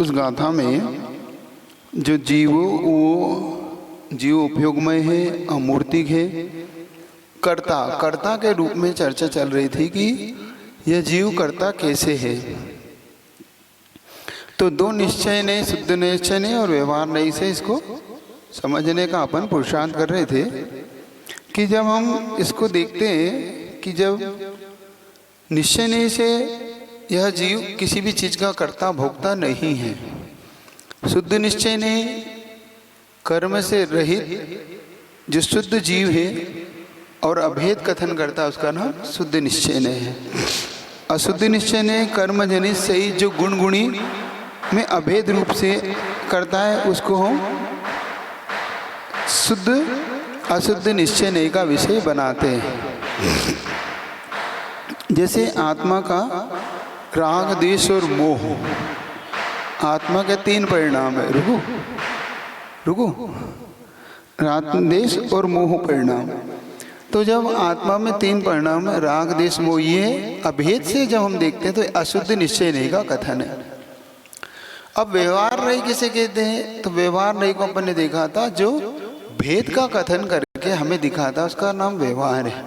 उस गाथा में जो जीव वो जीव उपयोगमय है, अमूर्तिक है, कर्ता के रूप में चर्चा चल रही थी कि यह जीव कर्ता कैसे है। तो दो निश्चय नहीं, शुद्ध निश्चय नहीं और व्यवहार नहीं से इसको समझने का अपन पुरुषार्थ कर रहे थे कि जब हम इसको देखते हैं कि जब निश्चय नहीं से यह जीव किसी भी चीज़ का कर्ता भोक्ता नहीं है, शुद्ध निश्चय नहीं, कर्म से रहित जो शुद्ध जीव है और अभेद कथन करता है उसका नाम शुद्ध निश्चय नहीं है। अशुद्ध निश्चय नहीं, कर्म जनित सही जो गुण गुणी में अभेद रूप से करता है उसको हम शुद्ध अशुद्ध निश्चय नहीं का विषय बनाते हैं। जैसे आत्मा का राग द्वेष और मोह, आत्मा के तीन परिणाम है। रुको राग द्वेष और मोह परिणाम। तो जब आत्मा में तीन परिणाम है, राग द्वेष मोह, ये अभेद से जब हम देखते हैं तो अशुद्ध निश्चय नहीं का कथन है। अब व्यवहार नहीं किसे कहते हैं? तो व्यवहार नहीं को अपन ने देखा था, जो भेद का कथन करके हमें दिखा था उसका नाम व्यवहार है।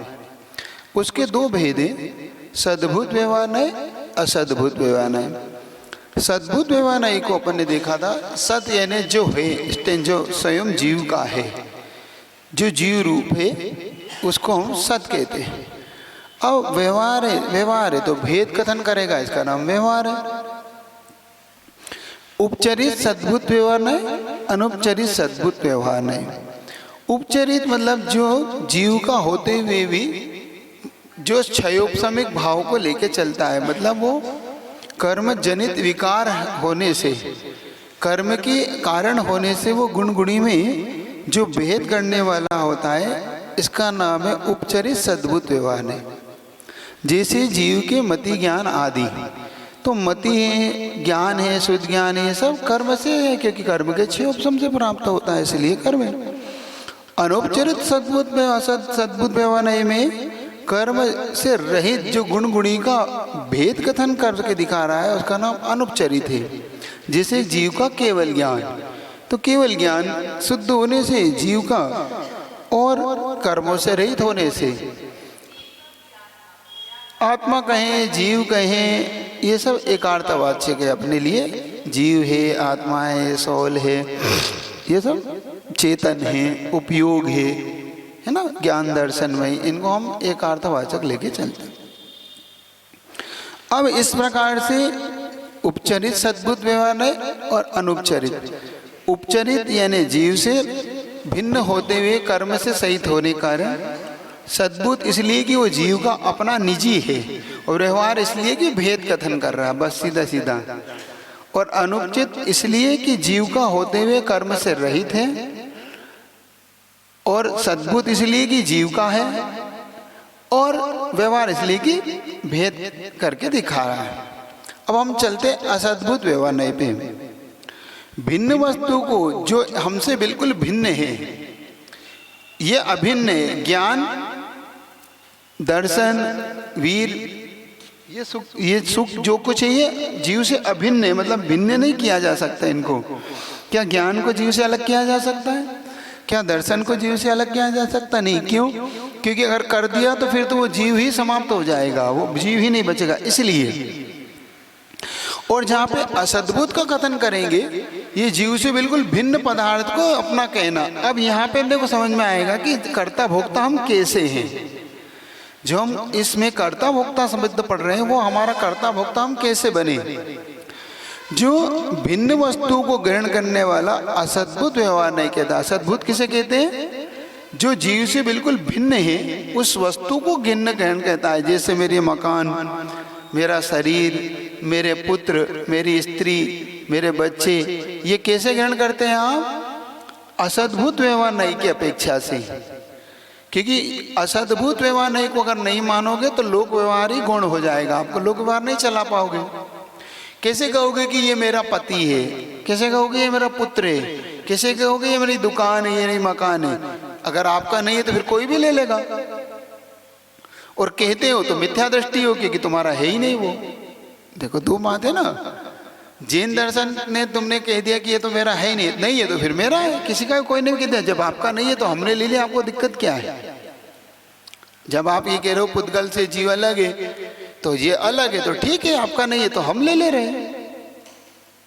उसके दो भेद हैं, सद्भुत व्यवहार नहीं, असद्भुत व्यवहार नहीं। सद्भुत व्यवहार नहीं को अपन ने देखा था, सत यानी जो है, जो स्वयं जीव का है, जो जीव रूप है उसको हम सत कहते हैं। अब व्यवहार है तो भेद कथन करेगा, इसका नाम व्यवहार है। उपचरित सद्भुत व्यवहार नहीं, अनुपचरित सद्भुत व्यवहार नहीं। उपचरित मतलब जो जीव का होते हुए भी जो क्षयोपशमिक भाव को लेके चलता है, मतलब वो कर्म जनित विकार होने से, कर्म के कारण होने से वो गुण गुणी में जो भेद करने वाला होता है, इसका नाम है उपचरित सद्भुत व्यवहार नहीं। जैसे जीव के मति ज्ञान आदि, तो मति है, ज्ञान है, शुद्ध ज्ञान है, सब कर्म से है, क्योंकि कर्म के क्षयोपशम से प्राप्त होता है, इसलिए कर्म है। अनुपचरित सद्भुत व्यवहार नहीं में कर्म से रहित जो गुण गुणी का भेद कथन करके दिखा रहा है, उसका नाम अनुपचरित है। जैसे जीव का केवल ज्ञान, तो केवल ज्ञान शुद्ध होने से जीव का और कर्मों से रहित होने से, आत्मा कहें, जीव कहें, ये सब एकार्थवाच्य के अपने लिए, जीव है, आत्मा है, सोल है, ये सब चेतन है, उपयोग है ना, ज्ञान दर्शन में, इनको हम एकार्थवाचक लेके चलते हैं। अब इस प्रकार से उपचरित सद्भुत व्यवहार है और अनुपचरित। उपचरित यानी जीव से भिन्न होते हुए कर्म से सहित होने के कारण सद्भुत, इसलिए कि वो जीव का अपना निजी है, और व्यवहार इसलिए कि भेद कथन कर रहा है, बस सीधा सीधा। और अनुपचित इसलिए कि जीव का होते हुए कर्म से रहित है, और सद्भुत इसलिए कि जीव का है, और व्यवहार इसलिए कि भेद करके दिखा रहा है। अब हम चलते असद्भुत व्यवहार नहीं पे। भिन्न वस्तु को जो हमसे बिल्कुल भिन्न है, ये अभिन्न है, ज्ञान दर्शन वीर, ये सुख जो कुछ है ये जीव से अभिन्न है, मतलब भिन्न नहीं किया जा सकता इनको। क्या ज्ञान को जीव से अलग किया जा सकता है? क्या दर्शन को जीव से अलग किया जा सकता? नहीं। क्यों? क्योंकि अगर कर दिया तो फिर तो वो जीव ही समाप्त हो जाएगा, वो जीव ही नहीं बचेगा, इसलिए। और जहाँ पे असद्भुत का कथन करेंगे, ये जीव से बिल्कुल भिन्न पदार्थ को अपना कहना। अब यहाँ पे देखो समझ में आएगा कि कर्ता भोक्ता हम कैसे हैं। जो हम इसमें कर्ता भोक्ता शब्द पढ़ रहे हैं, वो हमारा कर्ता भोक्ता हम कैसे बने। जो भिन्न वस्तु को ग्रहण करने वाला असद्भुत व्यवहार नहीं कहता। असद्भुत किसे कहते हैं? जो जीव से बिल्कुल भिन्न है, उस वस्तु को भिन्न ग्रहण कहता है। जैसे मेरे मकान, मेरा शरीर, मेरे पुत्र, मेरी स्त्री, मेरे बच्चे, ये कैसे ग्रहण करते हैं आप? असद्भुत व्यवहार नहीं की अपेक्षा से। क्योंकि असद्भुत व्यवहार नहीं को अगर नहीं मानोगे तो लोक व्यवहार ही गौण हो जाएगा, आपको लोक व्यवहार नहीं चला पाओगे। कैसे कहोगे कि ये मेरा पति है, कैसे कहोगे ये मेरा पुत्र है, कैसे कहोगे ये मेरी दुकान है, ये मेरी मकान है। अगर आपका नहीं है तो फिर कोई भी ले लेगा, और कहते हो तो मिथ्या दृष्टि हो कि तुम्हारा है ही नहीं वो। देखो दो बात है ना, जैन दर्शन ने तुमने कह दिया कि ये तो मेरा है ही नहीं, नहीं है तो फिर मेरा है, किसी का कोई नहीं कहता। जब आपका नहीं है तो हमने ले लिया, आपको दिक्कत क्या है? जब आप ये कह रहे हो पुद्गल से जीव अलग है तो ये अलग है तो ठीक है, आपका नहीं है तो हम ले रहे हैं।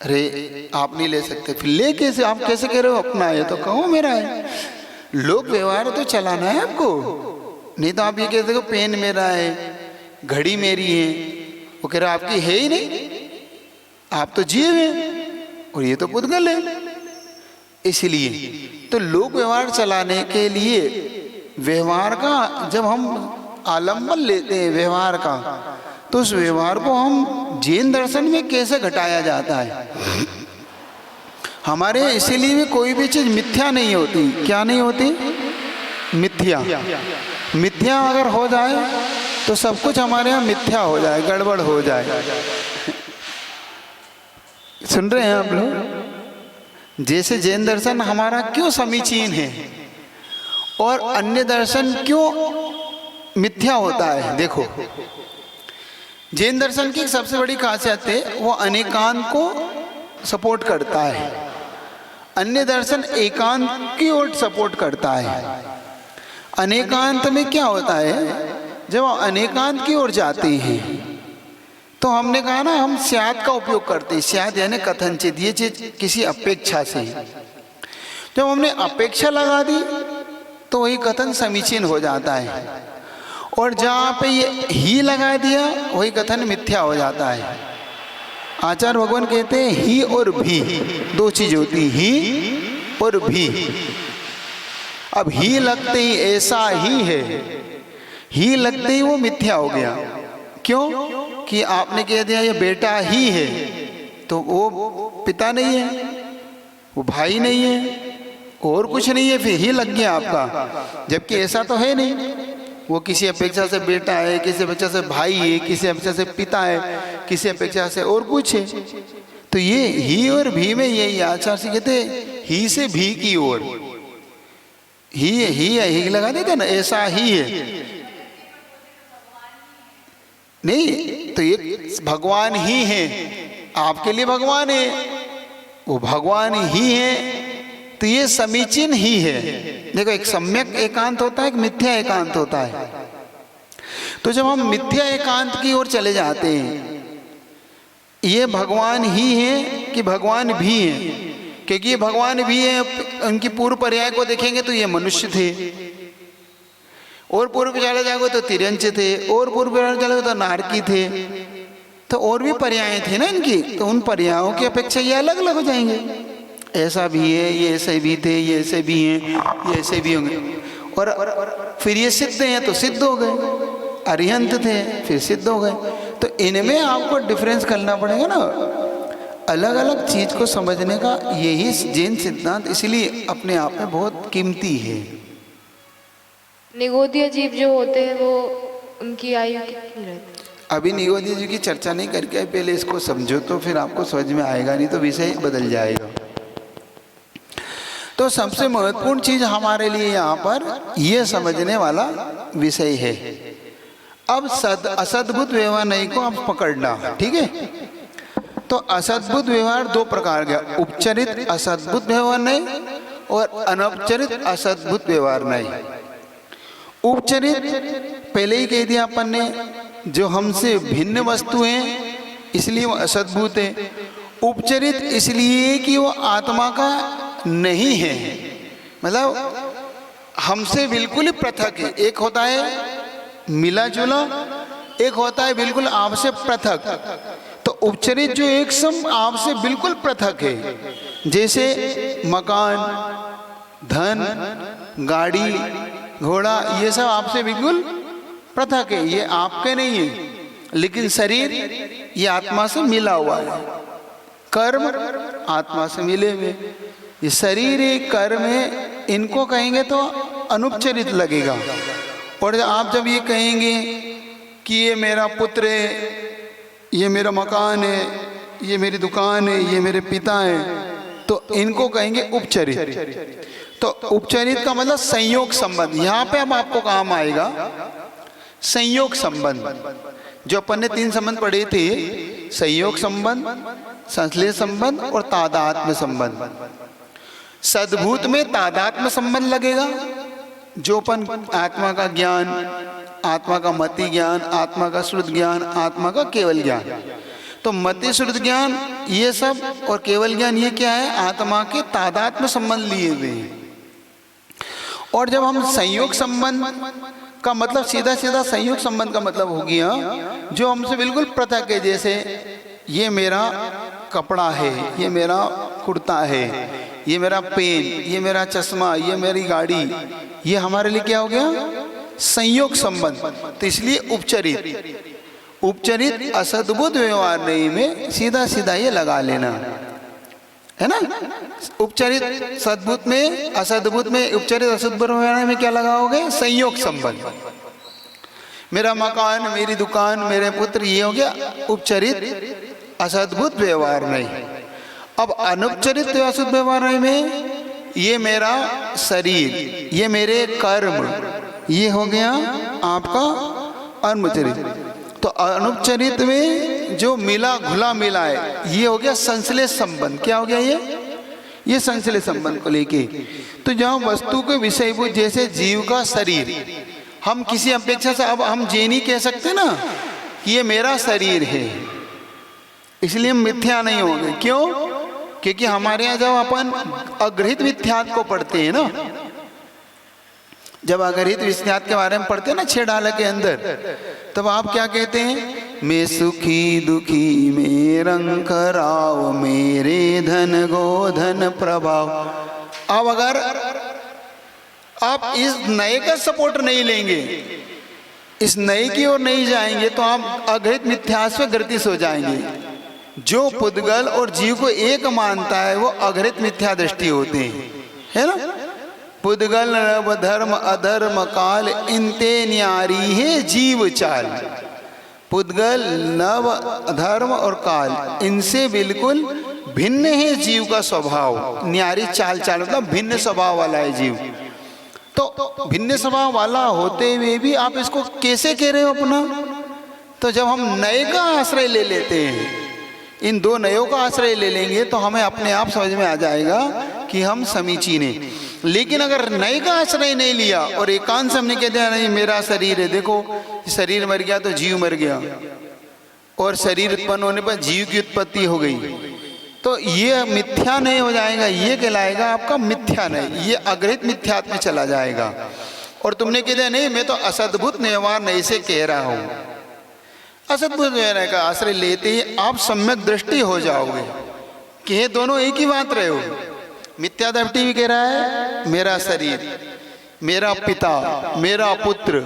अरे आप नहीं ले सकते, फिर ले कैसे? आप कैसे कह रहे हो अपना है तो कहो मेरा है। लोक व्यवहार तो चलाना है आपको, नहीं तो आप ये कहते हो पेन मेरा है, घड़ी मेरी है, वो कह रहे आपकी है ही नहीं, आप तो जीव हैं और ये तो पुद्गल है। इसलिए तो लोक व्यवहार चलाने के लिए व्यवहार का जब हम आलम्बन लेते हैं व्यवहार का, तो उस व्यवहार को हम जैन दर्शन में कैसे घटाया जाता है। हमारे इसीलिए भी कोई भी चीज़ मिथ्या नहीं होती। क्या नहीं होती? मिथ्या। मिथ्या अगर हो जाए तो सब कुछ हमारे यहाँ मिथ्या हो जाए, गड़बड़ हो जाए। सुन रहे हैं आप लोग? जैसे जैन दर्शन हमारा क्यों समीचीन है और अन्य दर्शन क्यों मिथ्या होता है। देखो, जैन दर्शन की सबसे बड़ी खासियत है वो अनेकांत को सपोर्ट करता है, अन्य दर्शन एकांत की ओर सपोर्ट करता है। अनेकांत में क्या होता है, जब हम अनेकांत की ओर जाते हैं तो हमने कहा ना, हम स्याद का उपयोग करते हैं। स्याद यानी कथनचित, ये चीज किसी अपेक्षा से। जब हमने अपेक्षा लगा दी तो वही कथन समीचीन हो जाता है, और जहाँ पे ये ही लगा दिया वही कथन मिथ्या हो जाता है। आचार्य भगवान कहते हैं ही और भी दो चीज होती, ही और भी। अब ही लगते ही ऐसा ही है, ही लगते ही वो मिथ्या हो गया। क्यों? कि आपने कह दिया ये बेटा ही है, तो वो पिता नहीं है, वो भाई नहीं है, और कुछ नहीं है, फिर ही लग गया आपका। जबकि ऐसा तो है नहीं, वो किसी अपेक्षा से बेटा है, किसी अपेक्षा से भाई है, किसी अपेक्षा से पिता है, किसी अपेक्षा से और कुछ है। तो ये ही और भी में यही आचार्य से कहते ही से भी की ओर, ही लगा देते ना, ऐसा ही है नहीं, तो ये भगवान ही है, आपके लिए भगवान है, वो भगवान ही है, तो ये समीचीन ही है। देखो, एक सम्यक एकांत होता है, एक मिथ्या एकांत होता है। तो जब हम मिथ्या एकांत की ओर चले जाते हैं, ये भगवान ही है कि भगवान भी है, क्योंकि ये भगवान भी है, उनकी पूर्व पर्याय को देखेंगे तो ये मनुष्य थे, और पूर्व चले जाओगे तो तिरंच थे, और पूर्व चले तो नारकी थे, तो और भी पर्याय थे ना इनकी, तो उन पर्यायों की अपेक्षा ये अलग अलग हो जाएंगे। ऐसा भी है, ये ऐसे भी थे, ये ऐसे भी हैं, ये ऐसे भी होंगे, और फिर ये सिद्ध हैं तो सिद्ध हो गए, अरिहंत थे फिर सिद्ध हो गए। तो इनमें आपको डिफरेंस करना पड़ेगा ना, अलग अलग चीज को समझने का यही जैन सिद्धांत इसलिए अपने आप में बहुत कीमती है। निगोदीय जीव जो होते हैं वो उनकी आयु कितनी रहती है? अभी निगोदीय जीव की चर्चा नहीं करके पहले इसको समझो, तो फिर आपको समझ में आएगा, नहीं तो विषय बदल जाएगा। तो सबसे महत्वपूर्ण चीज हमारे लिए यहाँ पर यह समझने वाला विषय है। अब असद्भुत व्यवहार नहीं को आप पकड़ना, ठीक है। तो असद्भुत व्यवहार दो प्रकार का, उपचरित असद्भुत व्यवहार नहीं और अनौपचारिक असद्भुत व्यवहार नहीं। उपचरित पहले ही कह दिया अपन ने, जो हमसे भिन्न वस्तु हैं इसलिए वो असद्भुत है। उपचरित इसलिए कि वो आत्मा का नहीं है, मतलब हमसे बिल्कुल ही पृथक है। एक होता है मिला जुला, एक होता है बिल्कुल आपसे पृथक। तो उपचरित जो एक सम आपसे बिल्कुल पृथक है, जैसे मकान, धन, गाड़ी, घोड़ा, ये सब आपसे बिल्कुल पृथक है, ये आपके नहीं है। लेकिन शरीर ये आत्मा से मिला हुआ है, कर्म आत्मा से मिले हुए, ये शरीर है, कर्म है, इनको कहेंगे तो अनुपचरित लगेगा। और आप जब ये कहेंगे कि ये मेरा पुत्र है, ये मेरा मकान है, ये मेरी दुकान है, ये मेरे पिता हैं, तो इनको कहेंगे उपचरित। तो उपचरित का मतलब संयोग संबंध। यहाँ पे अब आपको काम आएगा संयोग संबंध। जो अपन ने 3 संबंध पढ़े थे, संयोग संबंध, संश्लेष संबंध और तादात्म्य संबंध। सद्भूत में तादात्म्य संबंध लगेगा, जो अपन आत्मा का ज्ञान, आत्मा का मति ज्ञान, आत्मा का श्रुत ज्ञान, आत्मा का केवल ज्ञान। तो मति श्रुत ज्ञान ये सब और केवल ज्ञान ये क्या है? आत्मा के तादात्म्य संबंध लिए हुए हैं। और जब हम संयोग संबंध का मतलब सीधा सीधा संयोग संबंध का मतलब हो गया जो हमसे बिल्कुल पृथक है। जैसे ये मेरा कपड़ा है, ये मेरा कुर्ता है, ये मेरा पेन, ये मेरा चश्मा, ये मेरी गाड़ी, ये हमारे लिए क्या हो गया? संयोग संबंध। तो इसलिए उपचरित, उपचरित असद्भुत व्यवहार नहीं में सीधा सीधा ये लगा लेना है ना। उपचरित सद्भुत में, असद्भुत में, उपचरित असद्भुत व्यवहार में क्या लगाओगे? संयोग संबंध। मेरा मकान, मेरी दुकान, मेरे पुत्र, ये हो गया उपचरित असद्भुत व्यवहार नहीं। अब अनुपचरित असद्भुत व्यवहार में ये मेरा शरीर, ये मेरे कर्म, ये हो गया आपका अनुपचरित। तो अनुपचरित में जो मिला घुला मिला है ये हो गया संश्लेष संबंध। क्या हो गया ये संश्लेष संबंध को लेके। तो जहाँ वस्तु के विषयभूत जैसे जीव का शरीर, हम किसी अपेक्षा से अब हम ये नहीं कह सकते ना कि ये मेरा शरीर है, इसलिए हम मिथ्या नहीं होंगे। क्यों? क्योंकि हमारे यहाँ जब अपन अग्रहित मिथ्यात्व को पढ़ते हैं ना, जब अग्रहित मिथ्यात्व के बारे में पढ़ते हैं ना 6 डाला के अंदर, तब आप क्या कहते हैं? मैं सुखी दुखी में रंग कराओ, मेरे धन गोधन प्रभाव। अब अगर आप इस नए का सपोर्ट नहीं लेंगे, इस नए की ओर नहीं जाएंगे, तो आप अग्रहित मिथ्यात्व से ग्रसित हो जाएंगे। जो पुद्गल और जीव को एक मानता है वो अग्रहित मिथ्या दृष्टि होते हैं, है ना। पुद्गल नव धर्म अधर्म काल, इनते न्यारी है जीव चाल। पुद्गल नव धर्म और काल, इनसे बिल्कुल भिन्न है जीव का स्वभाव। न्यारी चाल, चाल मतलब भिन्न स्वभाव वाला है जीव। तो भिन्न स्वभाव वाला होते हुए भी आप इसको कैसे कह रहे हो अपना? तो जब हम नए का आश्रय ले लेते हैं, इन 2 नयों का आश्रय ले लेंगे, तो हमें अपने आप समझ में आ जाएगा कि हम समीचीन हैं। लेकिन अगर नए का आश्रय नहीं लिया और एकांत से हमने कह दिया नहीं मेरा शरीर है, देखो शरीर मर गया तो जीव मर गया, और शरीर उत्पन्न होने पर जीव की उत्पत्ति हो गई, तो ये मिथ्या नहीं हो जाएगा, ये कहलाएगा आपका मिथ्या नहीं, ये अग्रहित मिथ्यात्व में चला जाएगा। और तुमने कह दिया नहीं मैं तो असद्भुत व्यवहार नहीं से कह रहा हूँ। असद्भुत व्यवहार का आश्रय लेते ही आप सम्यक दृष्टि हो जाओगे कि ये दोनों एक ही बात रहे हो। मिथ्या दृष्टि भी कह रहा है मेरा शरीर, मेरा पिता, मेरा पुत्र,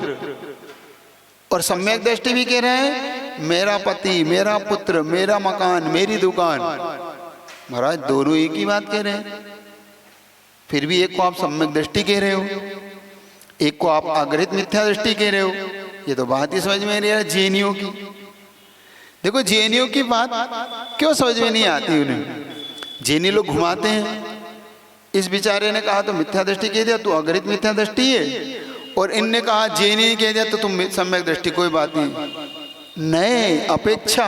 और सम्यक दृष्टि भी कह रहा है मेरा पति, मेरा पुत्र, मेरा मकान, मेरी दुकान। महाराज दोनों एक ही बात कह रहे हैं, फिर भी एक को आप सम्यक दृष्टि कह रहे हो, एक को आप अग्रहित मिथ्या दृष्टि कह रहे हो। ये तो बात ही समझ में नहीं आ रही जैनियों की। देखो जैनियों की बात क्यों समझ में नहीं आती उन्हें? जैनी लोग घुमाते हैं, इस बेचारे ने कहा तो मिथ्या दृष्टि कह दिया, तू अग्रहित मिथ्या दृष्टि है, और इनने कहा जैनी ने कह दिया तो तुम सम्यक दृष्टि, कोई बात नहीं। अपेक्षा,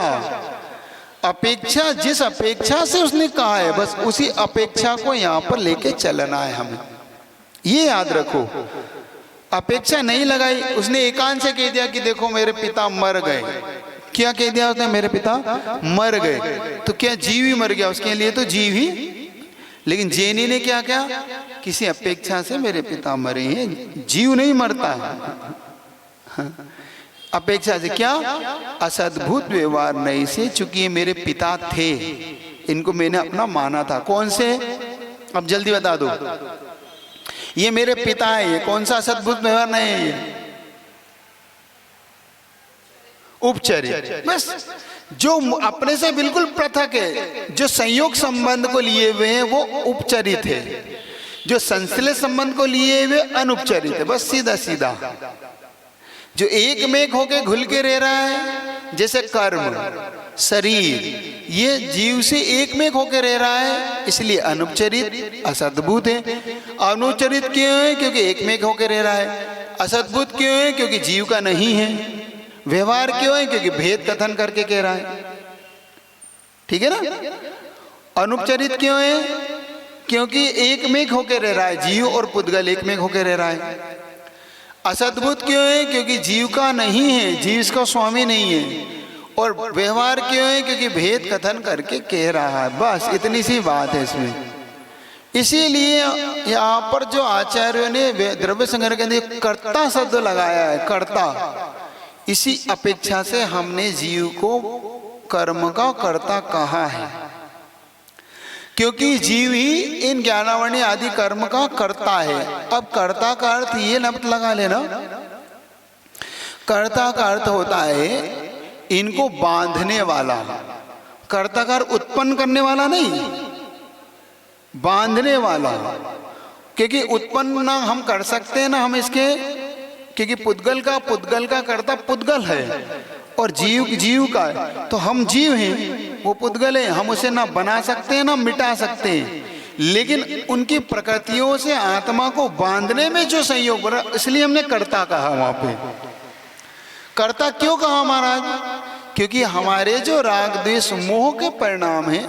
अपेक्षा जिस अपेक्षा से उसने कहा है बस उसी अपेक्षा को यहाँ पर लेके चलना है हमें, ये याद रखो। अपेक्षा नहीं लगाई, उसने एकांत से कह दिया कि देखो मेरे पिता मर गए। क्या कह दिया उसने? मेरे पिता मर गए। तो क्या जीव ही मर गया? उसके लिए तो जीव ही। लेकिन जैनी ने क्या क्या? किसी अपेक्षा से मेरे पिता मरे हैं, जीव नहीं मरता है। अपेक्षा से क्या? असद्भुत व्यवहार नहीं से, चूंकि ये मेरे पिता थे, इनको मैंने अपना माना था। कौन से? अब जल्दी बता दो। ये मेरे पिता है, ये कौन सा असद्भुत व्यवहार नहीं है? ये उपचर्य। बस जो अपने से बिल्कुल पृथक है, जो संयोग संबंध को लिए हुए हैं वो उपचरित है। जो संश्लेष संबंध को लिए हुए अनुपचरित है, बस सीधा सीधा। जो एक में एक होके घुल के रह रहा है, जैसे कर्म, शरीर, ये जीव से एक में एक होके रह रहा है, इसलिए अनुपचरित असद्भुत है। अनुपचरित क्यों है? क्योंकि एक में एक होके रह रहा है। असद्भुत क्यों है? क्योंकि जीव का नहीं है। व्यवहार क्यों है? क्योंकि भेद कथन करके कह रहा है। ठीक है ना? अनुपचरित क्यों है? क्योंकि एक में एक होके रह रहा है, जीव और पुद्गल एक में एक होके रह रहा है। असद्भुत क्यों है? क्योंकि जीव का नहीं है, जीव इसका स्वामी नहीं है। और व्यवहार क्यों है? क्योंकि भेद कथन करके कह रहा है। बस इतनी सी बात है इसमें। इसीलिए यहाँ पर जो आचार्यों ने द्रव्य संग्रह के अंदर कर्ता शब्द लगाया है, कर्ता, इसी अपेक्षा से हमने जीव को कर्म का कर्ता कहा है, क्योंकि जीव ही इन ज्ञानावरणी आदि कर्म का कर्ता है। अब कर्ता का अर्थ ये नब्त लगा लेना, कर्ता का अर्थ होता है इनको बांधने वाला। कर्ता का अर्थ उत्पन्न करने वाला नहीं, बांधने वाला। क्योंकि उत्पन्न ना हम कर सकते हैं ना हम इसके, क्योंकि पुद्गल का कर्ता पुद्गल है और जीव का है, तो हम जीव हैं, वो पुद्गल है, हम उसे ना बना सकते हैं ना मिटा सकते हैं। लेकिन उनकी प्रकृतियों से आत्मा को बांधने में जो संयोग बना, इसलिए हमने कर्ता कहा। वहां पे कर्ता क्यों कहा महाराज? क्योंकि हमारे जो राग द्वेष मोह के परिणाम हैं,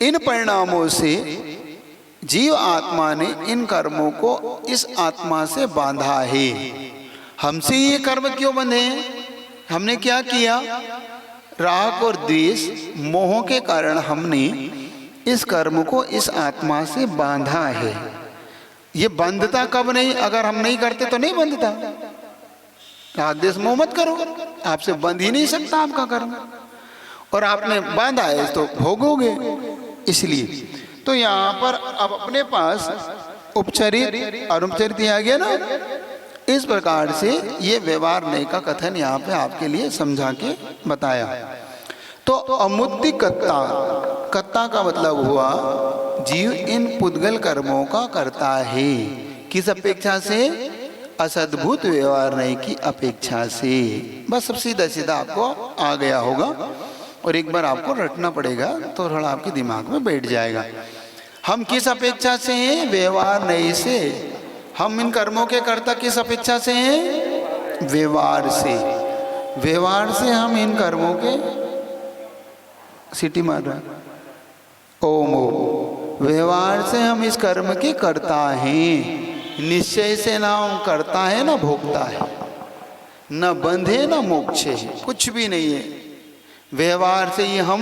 इन परिणामों से जीव आत्मा ने इन कर्मों को इस आत्मा से बांधा है। हमसे ये कर्म क्यों बंधे हैं? हमने क्या किया? राग और द्वेष मोह के कारण हमने इस कर्म को इस आत्मा से बांधा है। ये बंधता कब नहीं? अगर हम नहीं करते तो नहीं बंधता। राग द्वेष मोह मत करो, आपसे बंध ही नहीं सकता आपका कर्म, और आपने बांधा है तो भोगोगे। इसलिए तो यहाँ पर अब अपने पास उपचरित और अनुपचरित आ गया ना। इस प्रकार से ये व्यवहार नहीं का कथन यहाँ पे आपके लिए समझा के बताया। तो अमुद्दी कत्ता, कत्ता का मतलब हुआ जीव इन पुद्गल कर्मों का करता है। किस अपेक्षा से? असद्भुत व्यवहार नहीं की अपेक्षा से। बस सब सीधा सीधा आपको आ गया होगा, और एक बार आपको रटना पड़ेगा तो थोड़ा आपके दिमाग में बैठ जाएगा। हम किस अपेक्षा से हैं? व्यवहार नहीं से। हम इन कर्मों के कर्ता किस अपेक्षा से हैं? व्यवहार से। व्यवहार से हम इन कर्मों के, सीटी मार रहा, ओम ओम, व्यवहार से हम इस कर्म के कर्ता हैं। निश्चय से ना हम करता है ना भोगता है, न बंधे न मोक्ष है, कुछ भी नहीं है। व्यवहार से ही हम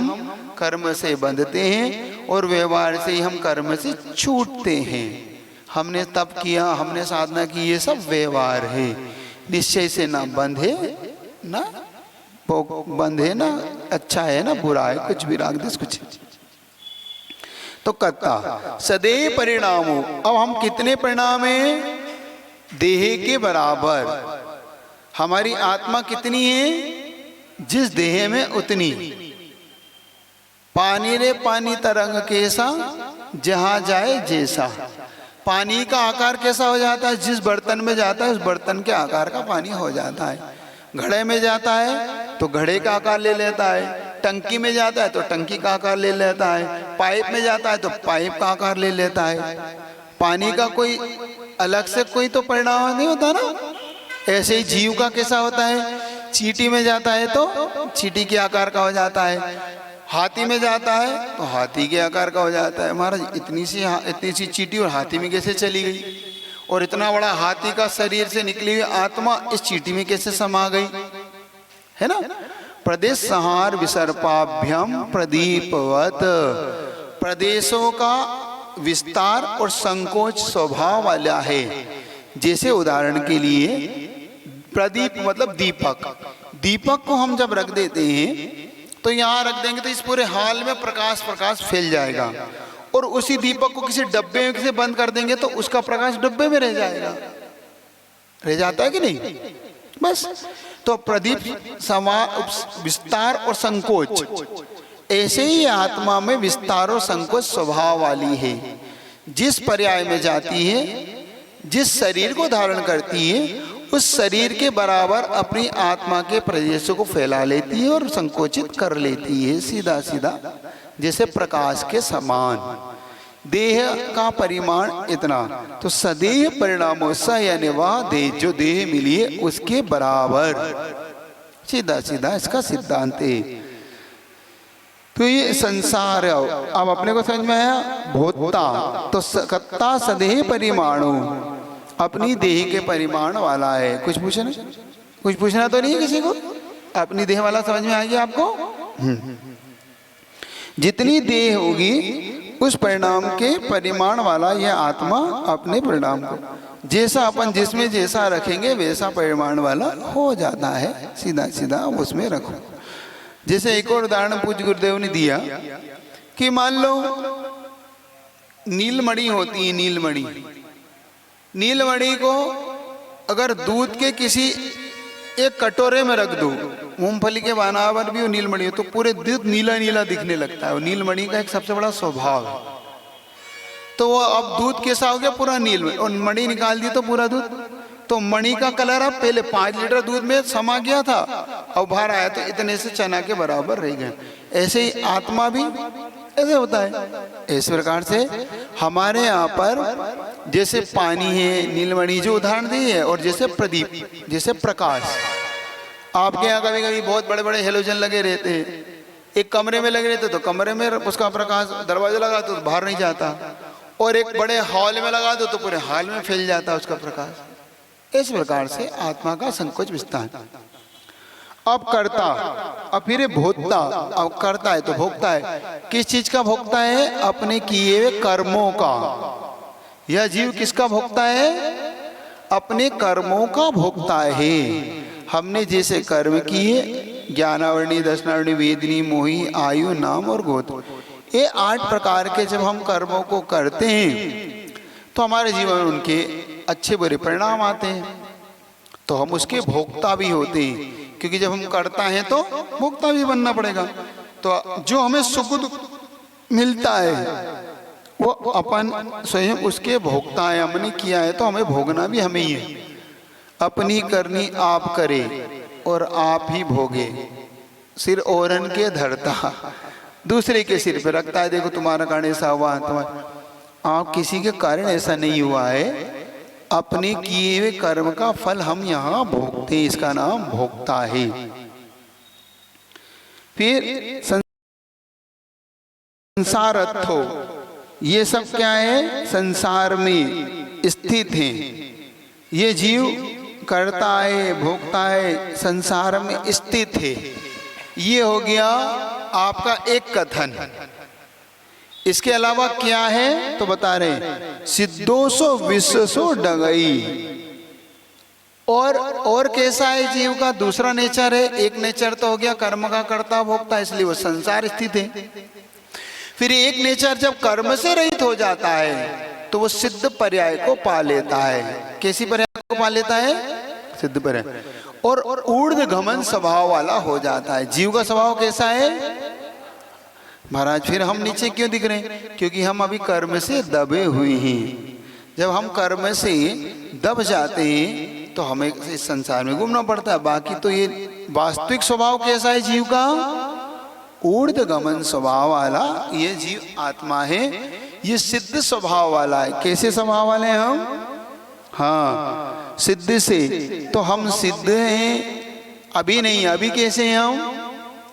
कर्म से बंधते हैं और व्यवहार से ही हम कर्म से छूटते हैं। हमने तप किया, हमने साधना की, ये सब व्यवहार है। निश्चय से ना बंधे ना अच्छा है ना बुरा है, कुछ भी राग देश कुछ। तो कत्ता सदैव परिणाम हो। अब हम कितने परिणाम हैं? देह के बराबर। हमारी आत्मा कितनी है? जिस देह में उतनी। पानी रे पानी तरंग कैसा, जहां जाए जैसा। पानी का आकार कैसा हो जाता है? जिस बर्तन में जाता है उस बर्तन के आकार का पानी हो जाता है। घड़े में जाता है तो घड़े का आकार ले लेता है, टंकी में जाता है तो टंकी का आकार ले लेता है, पाइप में जाता है तो पाइप का आकार ले लेता है। पानी का कोई अलग से कोई तो परिणाम नहीं होता ना। ऐसे ही जीव का कैसा होता है? चींटी में जाता है तो चींटी के आकार का हो जाता है, हाथी में जाता है तो हाथी के आकार का हो जाता है। महाराज इतनी सी चींटी और हाथी में कैसे चली गई? और इतना बड़ा हाथी का शरीर से निकली हुई आत्मा इस चींटी में कैसे समा गई? है ना। प्रदेश संहार विसर्पाभ्यम प्रदीपवत। प्रदेशों का विस्तार और संकोच स्वभाव वाला है। जैसे उदाहरण के लिए प्रदीप मतलब दीपक। दीपक को हम जब रख देते हैं तो यहाँ रख देंगे तो इस पूरे हाल में प्रकाश फैल जाएगा, और उसी दीपक को किसी डब्बे में किसी बंद कर देंगे तो उसका प्रकाश डब्बे में रह जाएगा। रह जाता है कि नहीं? बस तो प्रदीप विस्तार और संकोच, ऐसे ही आत्मा में विस्तार और संकोच स्वभाव वाली है। जिस पर्याय में जाती है, जिस शरीर को धारण करती है, उस शरीर के बराबर अपनी आत्मा के प्रदेशों को फैला लेती है और संकोचित कर लेती है, सीधा सीधा जैसे प्रकाश के समान। देह का परिमाण इतना, तो सदेह परिणामों स यानी वह देह जो देह मिली है उसके बराबर, सीधा सीधा इसका सिद्धांत है। तो ये संसार, अब अपने को समझ में आया। भोक्ता तो कत्ता सदेह परिमाणु, अपनी देह के परिमाण वाला है। कुछ पूछना, कुछ पूछना तो नहीं है किसी को? अपनी देह वाला समझ में आ गया आपको? जितनी देह होगी उस परिणाम के परिमाण वाला यह आत्मा अपने परिणाम को, जैसा अपन जिसमें जैसा रखेंगे वैसा परिमाण वाला हो जाता है, सीधा सीधा उसमें रखो। जैसे एक और उदाहरण पूज्य गुरुदेव ने दिया कि मान लो नीलमणि होती है, नीलमणि, नीलमणि को अगर दूध के किसी एक कटोरे में रख दो, मूंगफली के बनावट भी वो नीलमणि हो, तो पूरे दूध नीला नीला दिखने लगता है। वो नीलमणि का एक सबसे बड़ा स्वभाव है। तो वो अब दूध कैसा हो गया? पूरा नील, और मणि निकाल दी तो पूरा दूध, तो मणि का कलर अब पहले 5 लीटर दूध में समा गया था, अब बाहर आया तो इतने से चना के बराबर रह गए। ऐसे ही आत्मा भी ऐसे होता है। इस प्रकार से हमारे यहाँ पर जैसे पानी है, नीलमणि जो उदाहरण दी है, और जैसे प्रदीप, जैसे प्रकाश। आपके यहाँ कभी कभी बहुत बड़े बड़े हेलोजन लगे रहते हैं, एक कमरे में लगे रहते तो कमरे में उसका प्रकाश, दरवाजा लगा तो बाहर नहीं जाता, और एक बड़े हॉल में लगा दो तो पूरे हॉल में फैल जाता उसका प्रकाश। इस प्रकार से आत्मा का संकोच विस्तार। अब करता, अब फिर भोक्ता। अब करता है तो भोक्ता है। किस चीज का भोक्ता है? अपने किए हुए कर्मों का। यह जीव किसका भोक्ता है? अपने कर्मों का भोक्ता है। हमने जैसे कर्म किए, ज्ञानावरणी, दर्शनावरणी, वेदनी, मोही, आयु, नाम और गोत्र, ये 8 प्रकार के जब हम कर्मों को करते हैं तो हमारे जीवन में उनके अच्छे बुरे परिणाम आते हैं, तो हम उसके भोक्ता भी होते हैं। क्योंकि जब हम करता है तो भोक्ता भी बनना पड़ेगा। तो जो हमें सुख दुख मिलता है वो अपन स्वयं उसके भोक्ता है। हमने किया है तो हमें भोगना भी हमें ही है। अपनी करनी आप करे और आप ही भोगे, सिर औरन के धरता, दूसरे के सिर पे रखता है। देखो तुम्हारा कारण ऐसा हुआ, तुम्हारा, आप किसी के कारण ऐसा नहीं हुआ है। अपने किए हुए कर्म का फल हम यहाँ भोगते, इसका नाम भोक्ता है। फिर संसारत्थो, ये सब क्या है? संसार में स्थित हैं। ये जीव करता है, भोगता है, संसार में स्थित है। ये हो गया आपका एक कथन। इसके अलावा क्या है तो बता रहे, सिद्धोसो विश्वसो डगई। और कैसा है जीव का? दूसरा नेचर है। एक नेचर तो हो गया कर्म का करता भोगता, इसलिए वो संसार स्थित है। फिर एक नेचर जब कर्म से रहित हो जाता है तो वो सिद्ध पर्याय को पा लेता है। कैसी पर्याय को पा लेता है? सिद्ध पर्याय। और ऊर्ध्व घमन स्वभाव वाला हो जाता है। जीव का स्वभाव कैसा है महाराज? फिर हम नीचे क्यों दिख रहे हैं? क्योंकि हम अभी कर्म से दबे हुए हैं। जब हम कर्म से दब जाते हैं तो हमें इस संसार में घूमना पड़ता है। बाकी तो ये वास्तविक स्वभाव कैसा है जीव का? ऊर्ध्व गमन स्वभाव वाला ये जीव आत्मा है। ये सिद्ध स्वभाव वाला है। कैसे स्वभाव वाले हैं हम? हाँ, सिद्ध से। तो हम सिद्ध हैं अभी नहीं। अभी कैसे हैं हम?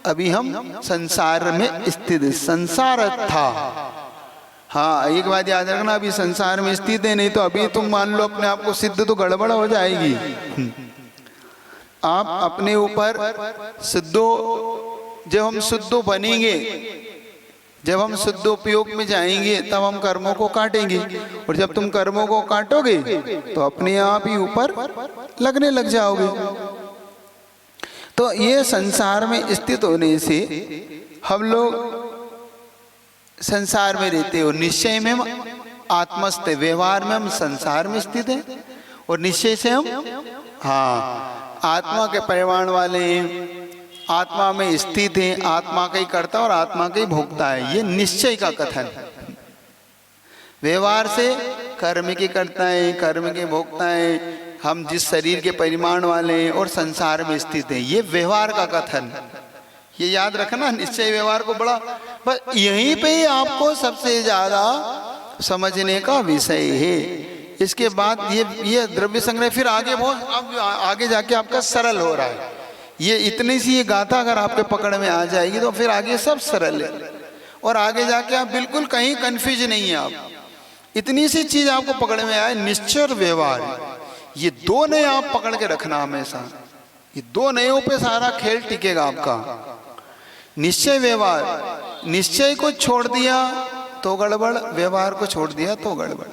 अभी हम संसार में स्थित, संसार था। हाँ, एक बात याद रखना, अभी संसार में स्थित है, नहीं तो अभी तुम मान लो अपने आप को सिद्ध तो गड़बड़ हो जाएगी। आप अपने ऊपर सिद्धो, जब हम शुद्धो बनेंगे, जब हम शुद्ध उपयोग में जाएंगे तब हम कर्मों को काटेंगे। और जब तुम कर्मों को काटोगे तो अपने आप ही ऊपर लगने लग जाओगे। तो ये संसार में स्थित होने से हम लोग संसार में रहते हो। निश्चय में हम आत्मस्थ, व्यवहार में हम संसार में स्थित हैं, और निश्चय से हम हाँ आत्मा के परिमाण वाले हैं, आत्मा में स्थित हैं, आत्मा का ही करता और आत्मा का ही भोगता है। ये निश्चय का कथन। व्यवहार से कर्म के कर्ता है, कर्म के भोक्ता है, हम जिस शरीर के परिमाण वाले हैं और संसार में स्थित हैं, ये व्यवहार का कथन। ये याद रखना, निश्चय व्यवहार को बड़ा, बस यहीं पे ही आपको सबसे ज्यादा समझने का विषय है। इसके बाद ये द्रव्य संग्रह फिर आगे बहुत, अब आगे जाके आपका सरल हो रहा है। ये इतनी सी ये गाथा अगर आपके पकड़ में आ जाएगी तो फिर आगे सब सरल है, और आगे जाके आप बिल्कुल कहीं कंफ्यूज नहीं है। आप इतनी सी चीज आपको पकड़ में आए, निश्चय और व्यवहार, ये दो नए आप पकड़ के रखना हमेशा। ये दो नयों पे सारा खेल टिकेगा आपका। निश्चय व्यवहार, निश्चय को छोड़ दिया तो गड़बड़, व्यवहार को छोड़ दिया तो गड़बड़।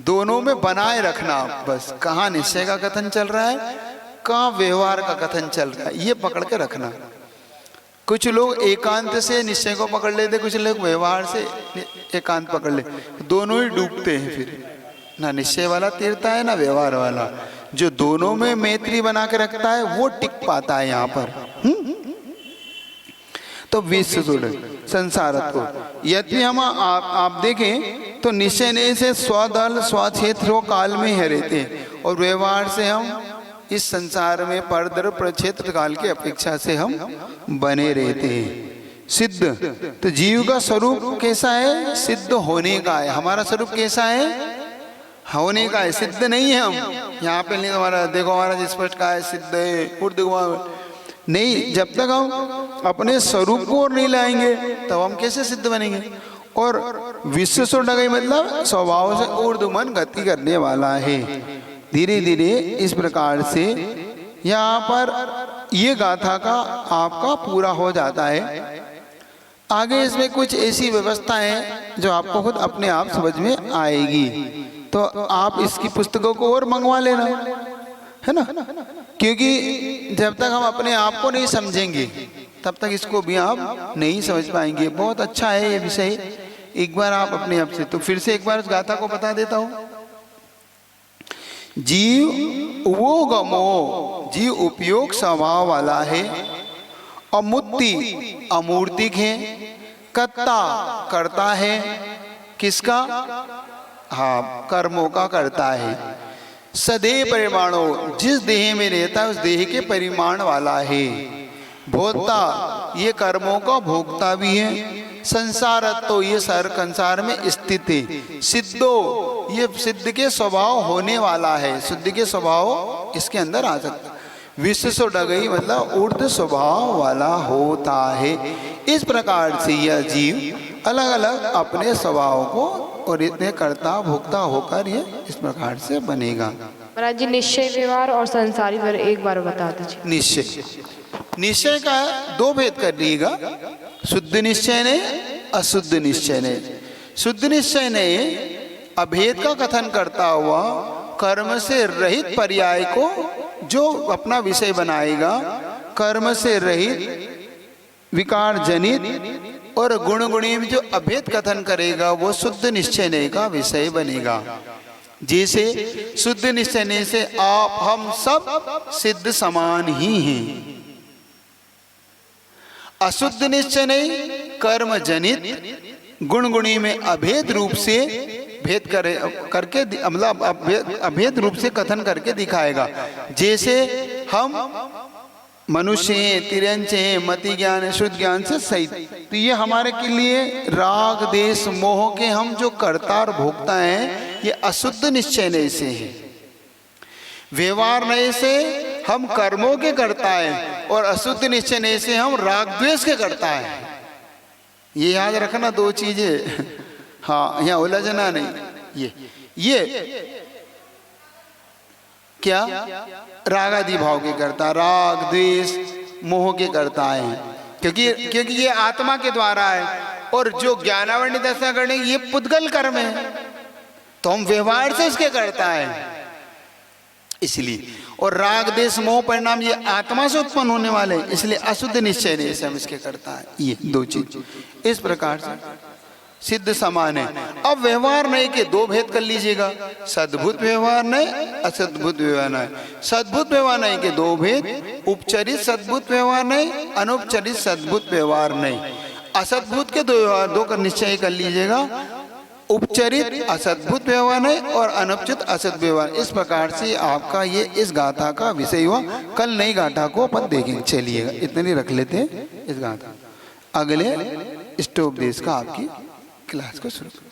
दोनों में बनाए रखना आप, बस कहाँ निश्चय का कथन चल रहा है, कहाँ व्यवहार का कथन चल रहा है, ये पकड़ के रखना। कुछ लोग एकांत से निश्चय को पकड़ लेते, कुछ लोग व्यवहार से एकांत पकड़ ले, दोनों ही डूबते हैं। फिर ना निश्चय वाला तीरता है ना व्यवहार वाला। जो दोनों में मैत्री बना के रखता है वो टिक पाता है यहाँ पर। तो विश्व संसारत्व, यदि हम आप देखें तो निश्चय से स्वदल स्वक्षेत्र काल में ही रहते हैं, और व्यवहार से हम इस संसार में परदर प्रक्षेत्र काल की अपेक्षा से हम बने रहते हैं। सिद्ध, तो जीव का स्वरूप कैसा है, सिद्ध होने का है। हमारा स्वरूप कैसा है, होने का है, सिद्ध नहीं है हम। यहाँ पे नहीं, हमारा देखो हमारा स्पष्ट का है सिद्ध है, ऊर्ध्व नहीं। जब तक हम अपने स्वरूप को और नहीं लाएंगे तब हम कैसे सिद्ध बनेंगे। और विश्व से डगई मतलब स्वभाव से ऊर्ध्वमन गति करने वाला है। धीरे धीरे इस प्रकार से यहाँ पर ये गाथा का आपका पूरा हो जाता है। आगे इसमें कुछ ऐसी व्यवस्था है जो आपको खुद अपने आप समझ में आएगी, तो आप इसकी पुस्तकों को और मंगवा लेना, है ना। क्योंकि जब तक हम अपने आप को नहीं समझेंगे तब तक इसको भी आप नहीं समझ पाएंगे। बहुत अच्छा है ये विषय, एक बार आप अपने आप से, तो फिर से एक बार उस गाथा को बता देता हूँ। जीव वो गमो, जीव उपयोग स्वभाव वाला है, अमूर्ति अमूर्तिक है, कर्ता करता है, किसका, हाँ कर्मों का करता है। सदेह परिमाणो, जिस देह में रहता है उस देह के परिमाण वाला है। भोक्ता, ये कर्मों का भोक्ता भी है। संसार, तो ये संसार में स्थित है। सिद्धो, ये सिद्ध के स्वभाव होने वाला है, सिद्ध के स्वभाव इसके अंदर आ सकता है। विश्व से डगई मतलब ऊर्ध्व स्वभाव वाला होता है। इस प्रकार से यह जीव अलग अलग अपने स्वभाव को और इतने कर्ता भोक्ता होकर ये इस प्रकार से बनेगा। महाराज जी, निश्चय व्यवहार और संसारी व्यवहार एक बार बता दीजिए। निश्चय, निश्चय का दो भेद कर लीजिएगा, शुद्ध निश्चय ने अशुद्ध निश्चय ने। शुद्ध निश्चय ने अभेद का कथन करता हुआ कर्म से रहित पर्याय को जो अपना विषय बनाएगा, कर्म से रहित विकार जनित और गुण गुणी में जो अभेद कथन करेगा वो शुद्ध निश्चय का विषय बनेगा। जैसे शुद्ध निश्चय से आप हम सब सिद्ध समान ही हैं। अशुद्ध निश्चय कर्म जनित गुण गुणी में अभेद रूप से भेद करके मतलब अभेद रूप से कथन करके दिखाएगा। जैसे हम मनुष्य हैं, तिरंच हैं, मति ज्ञान है, शुद्ध ज्ञान से सहित, तो ये हमारे के लिए राग देश मोह के हम जो कर्ता और भोक्ता हैं ये अशुद्ध निश्चय नय से है। व्यवहार नय से हम कर्मों के कर्ता हैं और अशुद्ध निश्चय नय से हम राग द्वेष के कर्ता हैं। ये याद रखना दो चीजें, हाँ यहाँ उलझना नहीं। ये क्या राग आदि भाव के करता, राग द्वेष मोह के करता है, क्योंकि ये आत्मा के द्वारा है और जो ज्ञानावरणी दशा करने ये पुद्गल कर्म है, तो हम व्यवहार से इसके करता है इसलिए। और राग देश मोह परिणाम ये आत्मा से उत्पन्न होने वाले, इसलिए अशुद्ध निश्चय नहीं से हम इसके करता है। ये दो चीज इस प्रकार से सिद्ध समान है। अब व्यवहार नहीं के दो भेद कर लीजिएगा, सद्भुत व्यवहार नहीं, असद्भुत व्यवहार नहीं। सद्भुत व्यवहार नहीं के दो भेद, उपचरित सद्भुत व्यवहार नहीं, अनुपचरित सद्भुत व्यवहार नहीं। असद्भुत के दो व्यवहार दो का निश्चय कर लीजिएगा। उपचरित असद्भुत व्यवहार है और अनुपचित असद व्यवहार। इस प्रकार से आपका ये इस गाथा का विषय हुआ। कल नई गाथा को अपन देखेंगे। चलिएगा इतनी रख लेते हैं इस गाथा, अगले इष्टोपदेश का आपकी क्लास को शुरू करें।